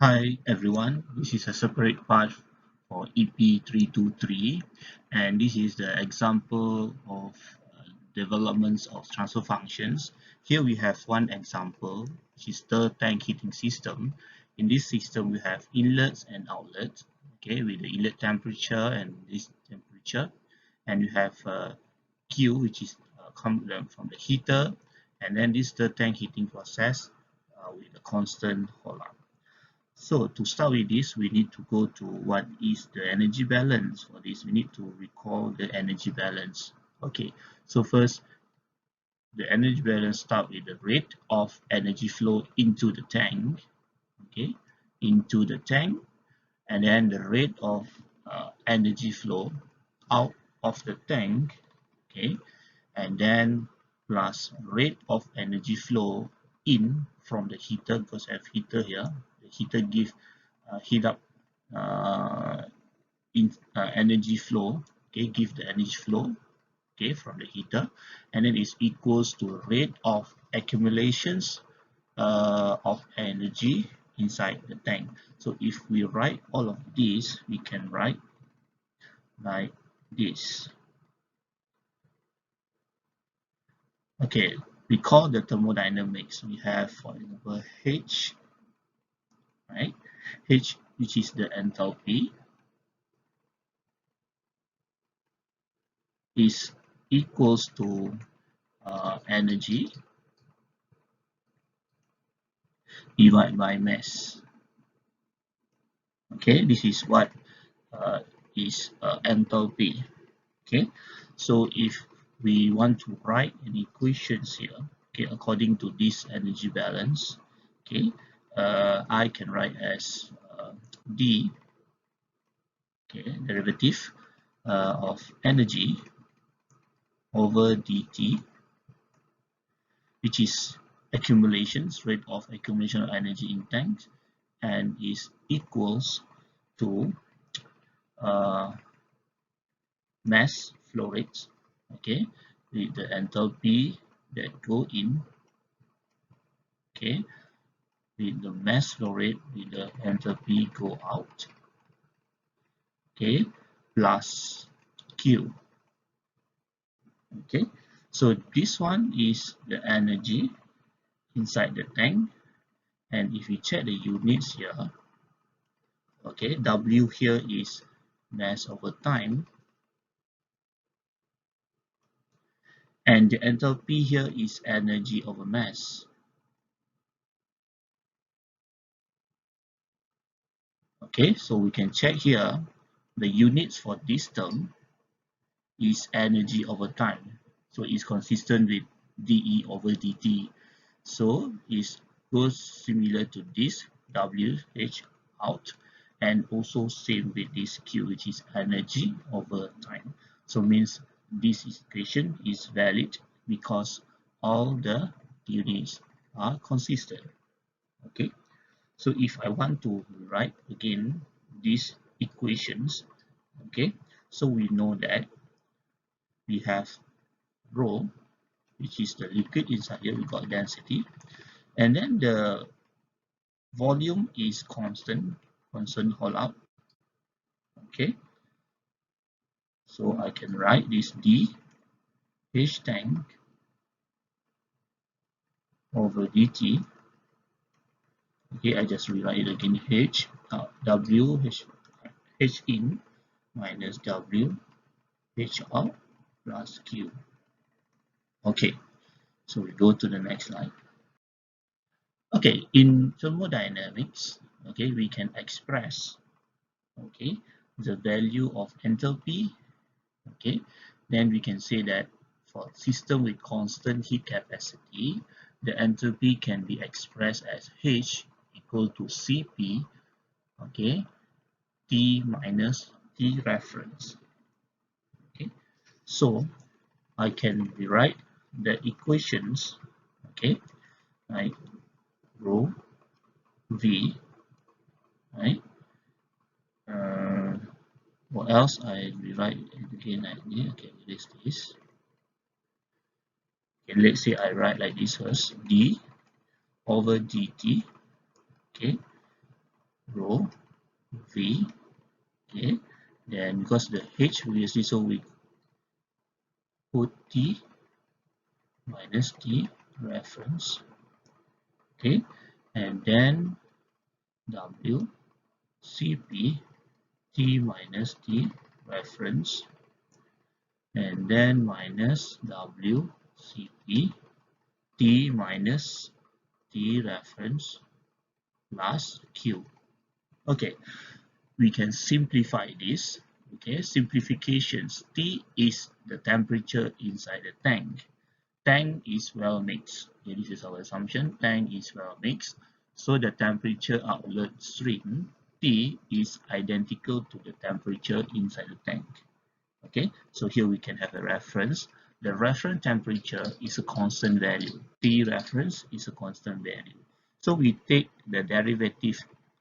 Hi everyone, this is a separate part for EP323, and this is the example of developments of transfer functions. Here we have one example, which is the tank heating system. In this system we have inlets and outlets, okay, with the inlet temperature and this temperature, and we have Q, which is come from the heater, and then this the tank heating process with a constant hold up. So to start with this, we need to go to what is the energy balance. For this, we need to recall the energy balance. Okay, so first, the energy balance start with the rate of energy flow into the tank. Okay, into the tank, and then the rate of energy flow out of the tank. Okay, and then plus rate of energy flow in from the heater, because I have heater here. The heater give heat up uh, energy flow, okay, give the energy flow, okay, from the heater, and then is equals to rate of accumulations of energy inside the tank. So if we write all of these, we can write like this. Okay, we call the thermodynamics. We have, for example, H, right? H, which is the enthalpy, is equals to energy divided by mass. Okay, this is what uh, is enthalpy. Okay, so if we want to write an equations here, okay, according to this energy balance, okay, I can write as d, okay, derivative of energy over dt, which is accumulations, rate of accumulation of energy in tanks, and is equals to uh, mass flow rates, okay, with the enthalpy that go in, okay, with the mass flow rate with the enthalpy go out, okay, plus Q, okay. So this one is the energy inside the tank, and if we check the units here, okay, W here is mass over time, and the enthalpy here is energy over mass. Okay, so we can check here the units for this term is energy over time, so it's consistent with dE over dt, so it goes similar to this WH out, and also same with this Q, which is energy over time. So means this equation is valid because all the units are consistent. Okay, so if I want to write again these equations, okay, so we know that we have rho, which is the liquid inside here, we got density, and then the volume is constant all out. Okay, so I can write this d h tank over dt. Okay, I just rewrite it again, h w h in minus w h out plus q. Okay, so we go to the next slide. Okay, in thermodynamics, okay, we can express, okay, the value of enthalpy. Okay, then we can say that for system with constant heat capacity, the enthalpy can be expressed as H equal to Cp, okay, T minus T reference. Okay, so I can rewrite the equations, okay, like rho V, right? Uh, what else? I rewrite it again like this. Okay, this. Okay, let's say I write like this first, d over dt, okay, row V. Okay, then because the H previously, so we put T minus T reference. Okay, and then W CP T minus T reference, and then minus W CP T minus T reference plus Q. Okay, we can simplify this. Okay, simplifications. T is the temperature inside the tank. Tank is well mixed. Okay, this is our assumption. Tank is well mixed. So the temperature outlet string T is identical to the temperature inside the tank. Okay, so here we can have a reference. The reference temperature is a constant value. T reference is a constant value. So we take the derivative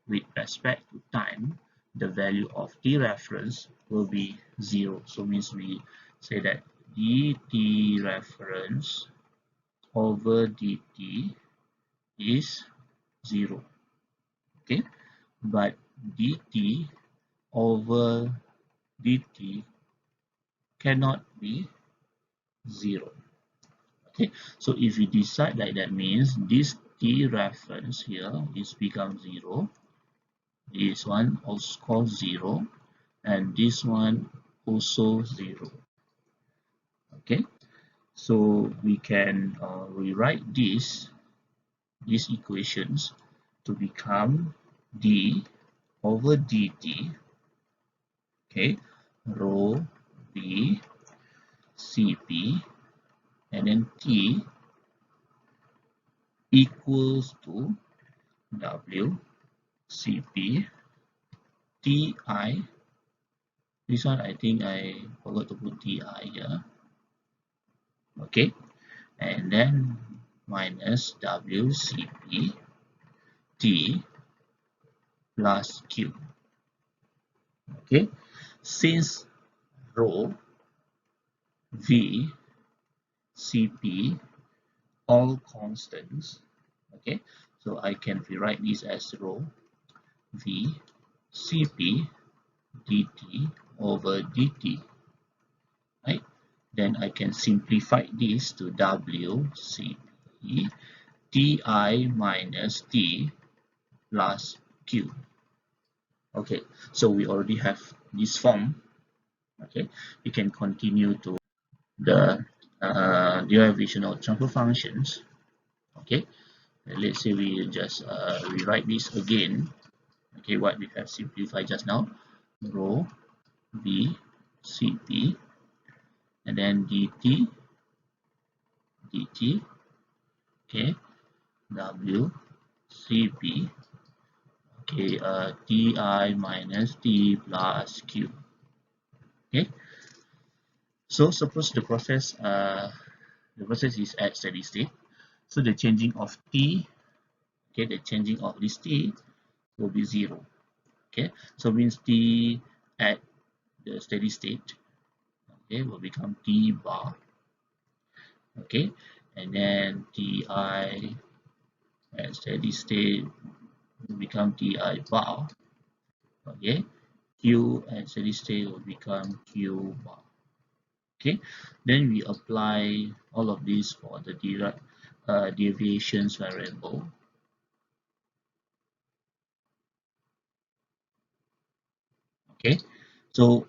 with respect to time. The value of T reference will be 0. So means we say that dt reference over dt is 0. Okay, but dt over dt cannot be 0. Okay, so if we decide like that, means this T reference here is become 0, this one also called 0, and this one also 0. Okay, so we can rewrite these equations to become d over dt, okay, rho v cp, and then t equals to w cp ti. This one I think I forgot to put ti here. Okay, and then minus w cp t plus q. Okay, since rho v cp all constants, okay, so I can rewrite this as rho v cp dt over dt, right? Then I can simplify this to w cp ti minus t plus q. Okay, so we already have this form. Okay, we can continue to the derivation of transfer functions. Okay, let's say we just rewrite this again. Okay, what we have simplified just now, rho v cp, and then dt, okay, w cp, okay, ti minus t plus q. Okay, so suppose the process is at steady state. So the changing of t, okay, the changing of this t will be 0. Okay, so means t at the steady state, okay, will become t bar. Okay, and then ti at steady state will become ti bar. Okay, q at steady state will become q bar. Okay, then we apply all of these for the deviations variable. Okay, so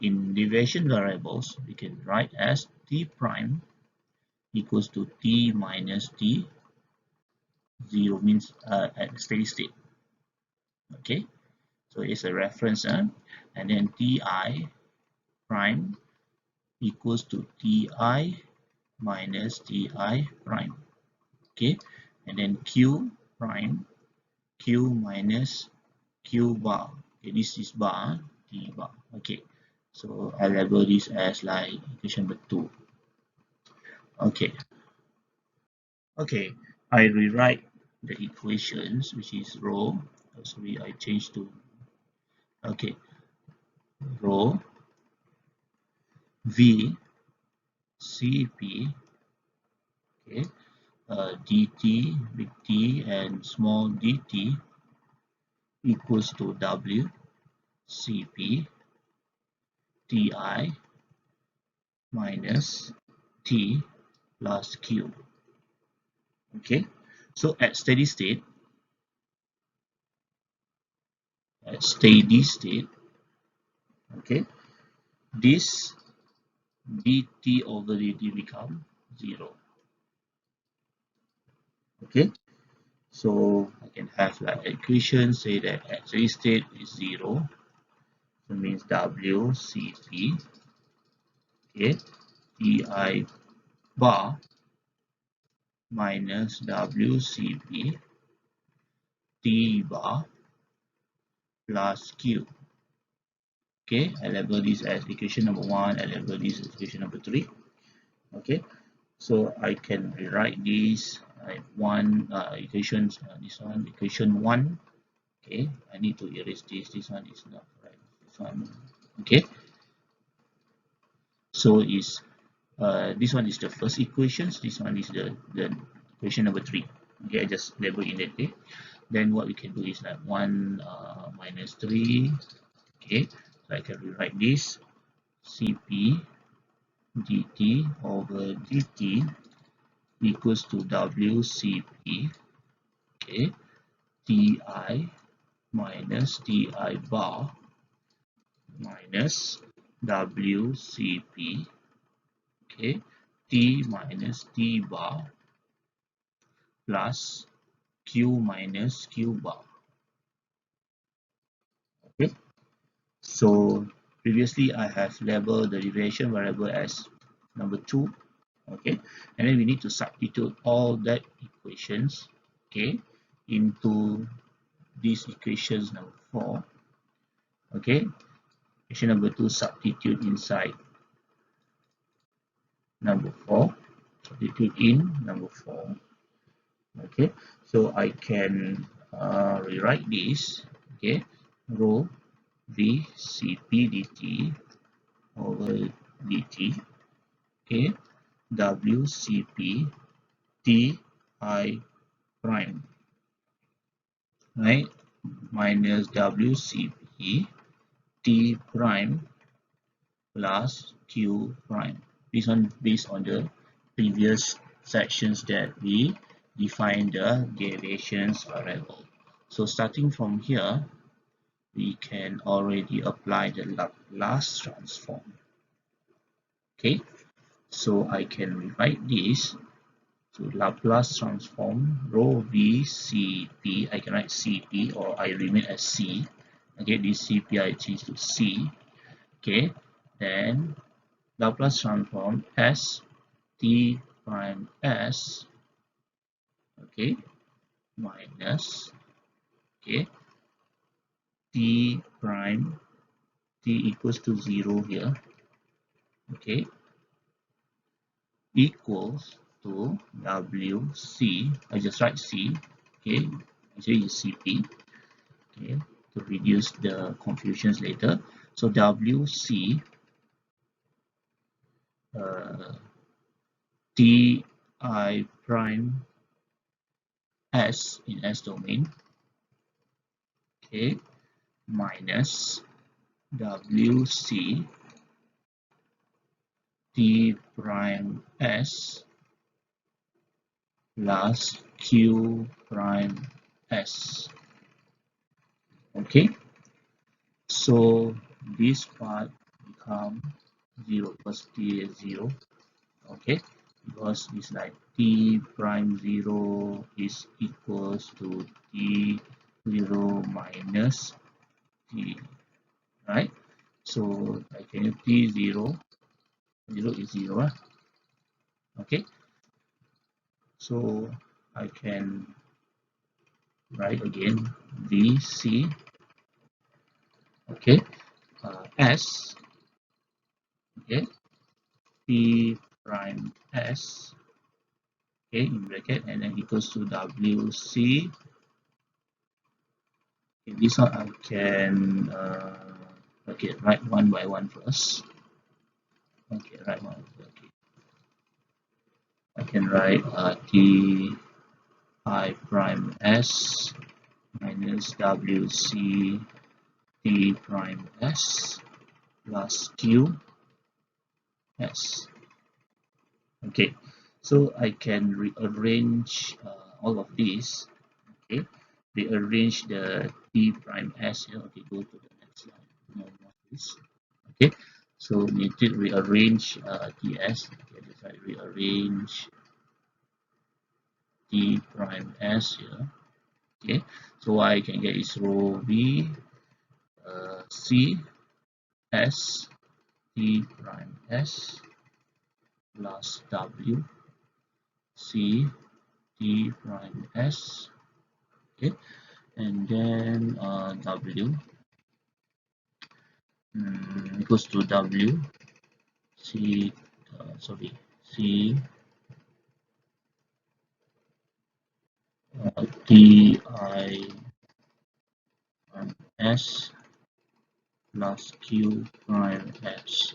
in deviation variables, we can write as t prime equals to t minus t, 0 means at steady state. Okay, so it's a reference, and then ti prime equals to ti minus ti prime. Okay, and then q prime, q minus q bar. Okay, this is bar, t bar. Okay, so I label this as like equation number 2. Okay, I rewrite the equations, which is rho, sorry, I changed to, okay, rho v cp, okay, dt, big T, and small dt equals to W Cp Ti minus T plus Q. Okay, so at steady state, okay, this dt over dt become 0. Okay, so I can have like equation say that at steady state is 0, so means W Cp, okay, Ti bar minus W Cp T bar plus Q. Okay, I label this as equation number 1, I label this as equation number 3. Okay, so I can rewrite this like one equations, this one equation 1. Okay, I need to erase this one is not right, this one. Okay, so is this one is the first equations, this one is the equation number 3. Okay, I just label in that way. Then what we can do is like 1 minus 3. Okay, so I can rewrite this Cp dt over dt equals to WCP, okay, Ti minus Ti bar minus WCP, okay, T minus T bar plus Q minus Q bar. Okay, so previously I have labeled the deviation variable as number 2. Okay, and then we need to substitute all that equations, okay, into these equations number 4. Okay, equation number 2 substitute inside number 4, substitute in number 4. Okay, so I can rewrite this, okay, rho v cp dt over dt, okay, w cp t I prime, right, minus w cp t prime plus q prime. This one based on the previous sections that we define the deviations variable. So starting from here, we can already apply the Laplace transform. Okay, so I can rewrite this to Laplace transform rho v cp. I can write cp or I remain as c. Okay, this cp I change to c. Okay, then Laplace transform s t prime s, okay, minus, okay, t prime t equals to 0 here, okay, equals to wc, I just write c, okay, actually is cp, okay, to reduce the confusions later. So wc t I prime s in s domain, okay, minus wc t prime s plus q prime s. Okay, so this part become 0 because t is 0. Okay, because it's like t prime 0 is equals to t 0 minus t, right? So I can t 0, 0 is 0. Okay, so I can write again vc, okay, s, okay, p prime s, okay, in bracket, and then equals to wc. Okay, this one I can okay, write one by one first. Okay, write one. Okay, I can write t I prime s, minus WC T prime S plus Q S. Okay, so I can rearrange all of these. Okay, rearrange the T prime S here. Okay, go to the next slide. No more this. Okay, so need to rearrange TS. Okay, just like rearrange T prime S here. Okay, so what I can get is row V C S T prime S plus W C T prime S. Okay, and then W equals to W C C T I prime S plus Q prime S.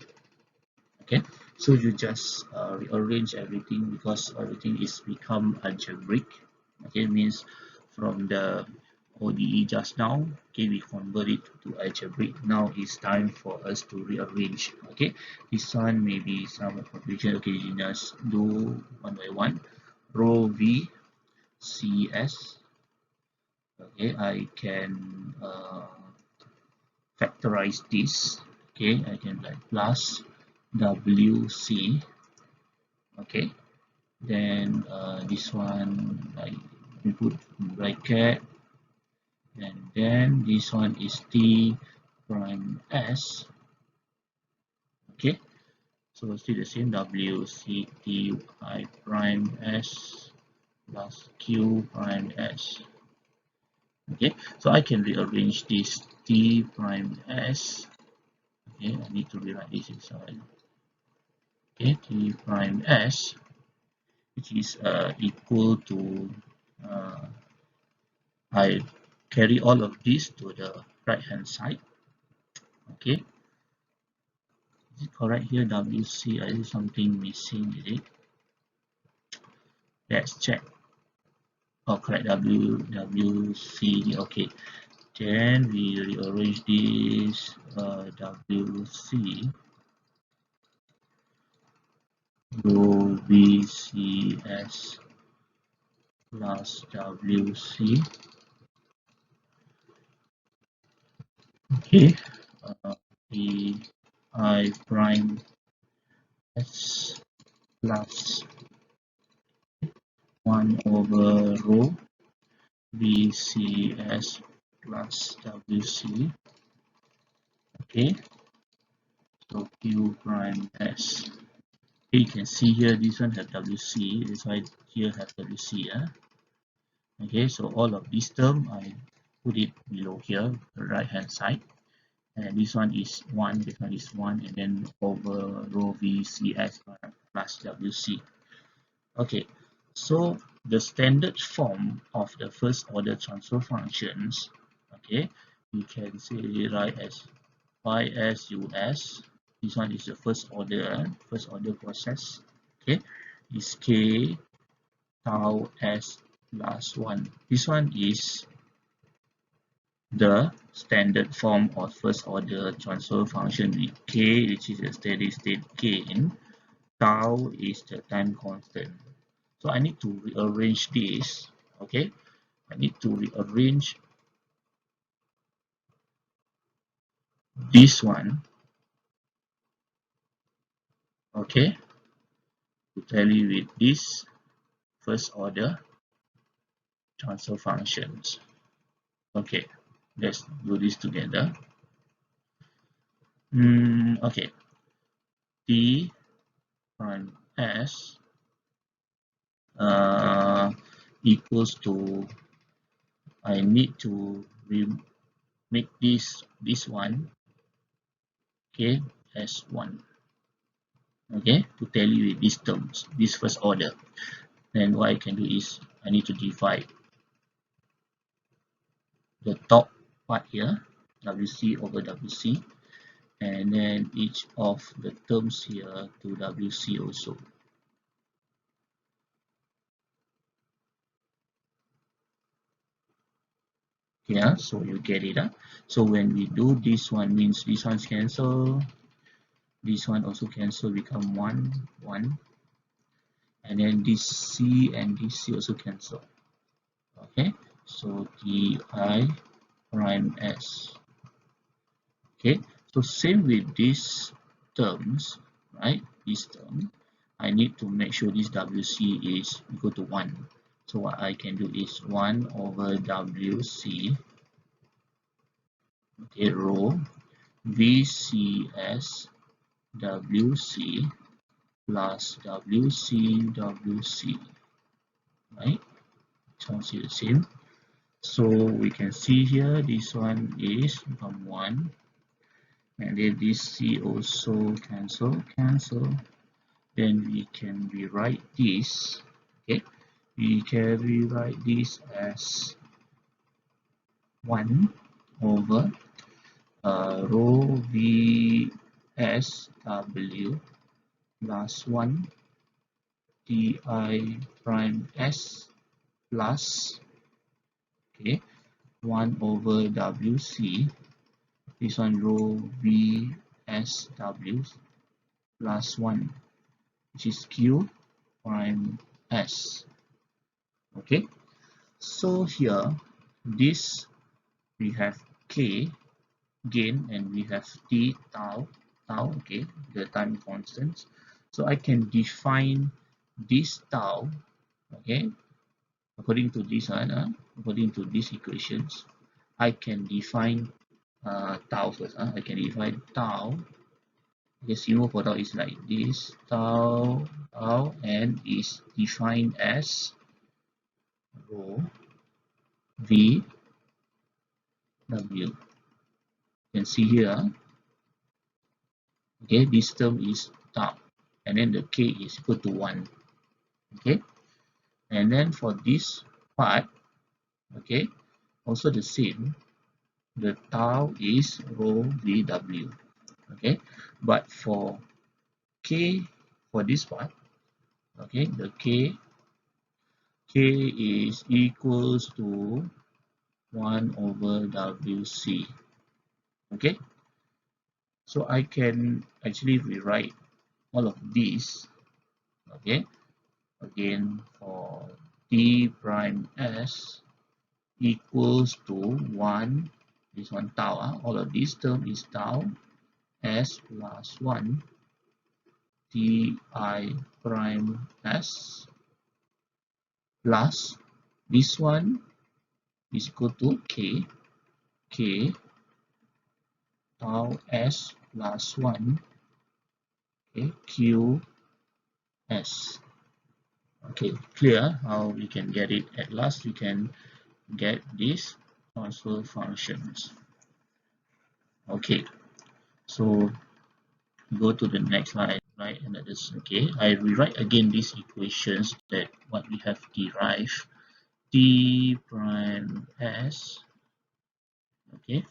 Okay, so you just rearrange everything because everything is become algebraic. Okay, means from the ODE just now, okay, we convert it to algebraic. Now it's time for us to rearrange. Okay, this one maybe some confusion. Okay, you just do one by one. Row V C S. Okay, I can factorize this. Okay, I can like plus WC. Okay, then this one I put bracket, and then this one is T prime S. Okay, so it's still the same, WC T I prime S plus Q prime S. Okay, so I can rearrange this T prime S. Okay, I need to rewrite this inside. Okay, T prime S, which is equal to I carry all of this to the right hand side. Okay, is it correct here? WC, is something missing? Is it? Let's check. Oh, correct. WC. Okay, then we rearrange this WC row VCS plus WC. Okay, the I prime S plus 1 over rho VCS plus WC. Okay, so Q prime S. Okay, you can see here this one have WC, that's why here have WC. Okay, so all of this term I put it below here, the right hand side. And this one is 1, this one is 1, and then over rho VCS plus WC. Okay, so the standard form of the first order transfer functions, okay, we can say rewrite as YSUS. This one is the first order process. Okay, is K tau S plus 1. This one is the standard form of first order transfer function with K, which is a steady state gain. Tau is the time constant. So I need to rearrange this. Okay, I need to rearrange this one. Okay, to tally with this first order transfer functions. Okay, let's do this together. Okay, T prime S equals to, I need to make this one, okay, as 1. Okay, to tally with these terms, this first order. Then what I can do is I need to divide the top part here, WC over WC, and then each of the terms here to WC also. Yeah, so you get it. So when we do this one, means this one's cancel, this one also cancel, become 1 1, and then this C and this C also cancel. Okay, so di prime s. Okay, so same with these terms, right? This term, I need to make sure this WC is equal to 1. So what I can do is 1 over WC, okay, rho VCS WC plus WC, right? Sounds the same. So we can see here this one is from 1, and then this C also cancel. Then we can rewrite this. Okay, we can rewrite this as 1 over rho VSW plus 1 di prime s plus, okay, 1 over WC, this one rho VSW plus 1, which is Q prime S. Okay, so here this we have K gain and we have T tau, okay, the time constants. So I can define this tau, okay, according to this one, according to these equations, I can define tau first. I can define tau. The symbol for tau is like this, tau, and is defined as rho v w. You can see here, okay, this term is tau, and then the k is equal to 1. Okay, and then for this part, okay, also the same, the tau is rho vw. Okay, but for k, for this part, okay, the k is equals to 1 over wc. Okay, so I can actually rewrite all of these, okay, again for t prime s equals to 1, this one tau, all of this term is tau s plus 1 ti prime s plus this one is equal to k tau s plus 1, okay, q s. Okay, clear how we can get it. At last we can get these transfer functions. Okay, so go to the next slide, right? And that is okay. I rewrite again these equations that what we have derived. T prime s, okay,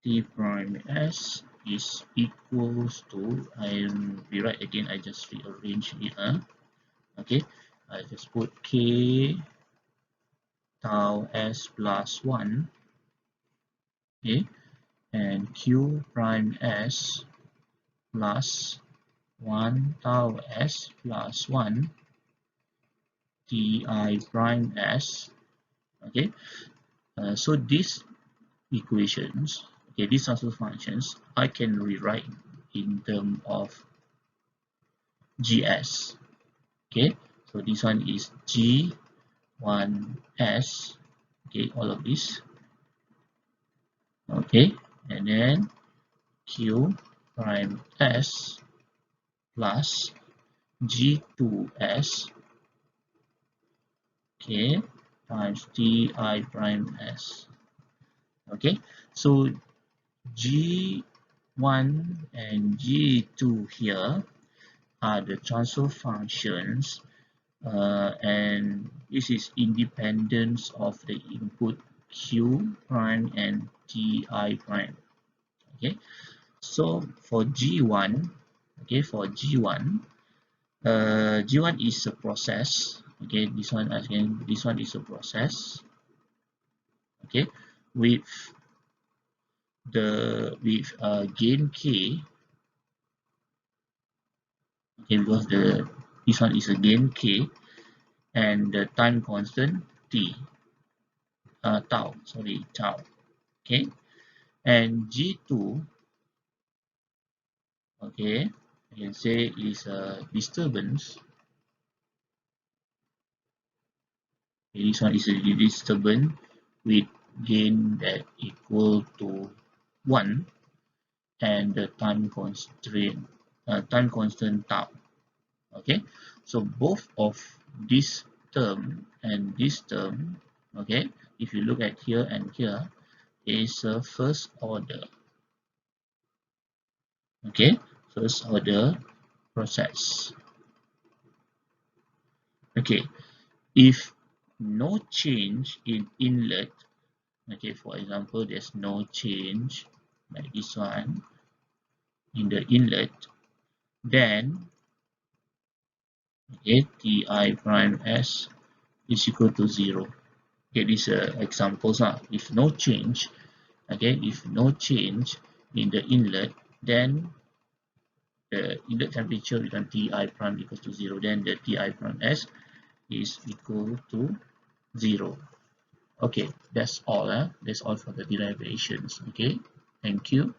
t prime s is equals to, I rewrite again, I just rearrange it, okay, I just put k tau s plus 1, okay, and q prime s plus 1 tau s plus 1 ti prime s. Okay, so these equations, okay, these transfer functions, I can rewrite in terms of gs. Okay, so this one is g1s, okay, all of this, okay, and then q prime s plus g2s, okay, times ti prime s. Okay, so g1 and g2 here are the transfer functions, and this is independence of the input q prime and ti prime. Okay, so for g1, okay, for g1, g1 is a process. Okay, this one again, this one is a process. Okay, with gain k. Okay, because this one is a gain k and the time constant t, tau. Okay, and G2, okay, I can say is a disturbance. Okay, this one is a disturbance with gain that equal to 1 and the time constant tau. Okay, so both of this term and this term, okay, if you look at here and here, is a first order. Okay, first order process. Okay, if no change in inlet, okay, for example, there's no change like this one in the inlet, then okay, ti prime s is equal to 0. Okay, these are examples. If no change, okay, if no change in the inlet, then the inlet temperature become ti prime equals to 0. Then the ti prime s is equal to 0. Okay, that's all. That's all for the derivations. Okay, thank you.